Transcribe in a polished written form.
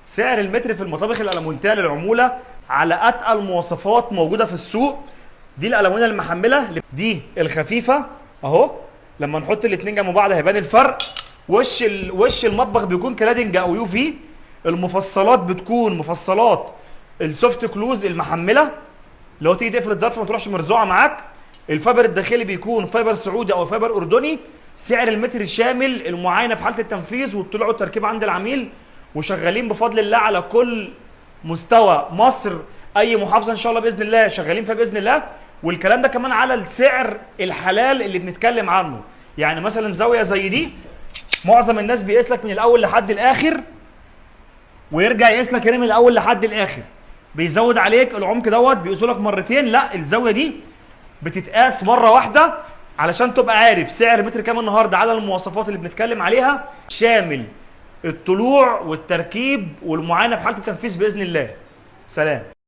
سعر المتر في المطابخ الألمونتية للعمولة على أتقل مواصفات موجودة في السوق. دي الألمونيا المحملة، دي الخفيفة أهو. لما نحط الاتنين جنب بعض هيبان الفرق. وش المطبخ بيكون كلادنج أو يو في. المفصلات بتكون مفصلات السوفت كلوز المحملة، لو تيجي تقفل الظرف ما تروحش مرزوعة معاك. الفايبر الداخلي بيكون فايبر سعودي أو فايبر أردني. سعر المتر شامل، المعاينة في حالة التنفيذ والطلوع والتركيب عند العميل، وشغالين بفضل الله على كل مستوى مصر. اي محافظه ان شاء الله باذن الله شغالين فيها باذن الله. والكلام ده كمان على السعر الحلال اللي بنتكلم عنه. يعني مثلا زاويه زي دي معظم الناس بيقيس لك من الاول لحد الاخر ويرجع يقيس لك هنا من الاول لحد الاخر، بيزود عليك العمق دوت بيقيسوا لك مرتين. لا، الزاويه دي بتتقاس مره واحده علشان تبقى عارف سعر متر كام النهارده على المواصفات اللي بنتكلم عليها، شامل الطلوع والتركيب والمعاينه في حاله التنفيذ باذن الله. سلام.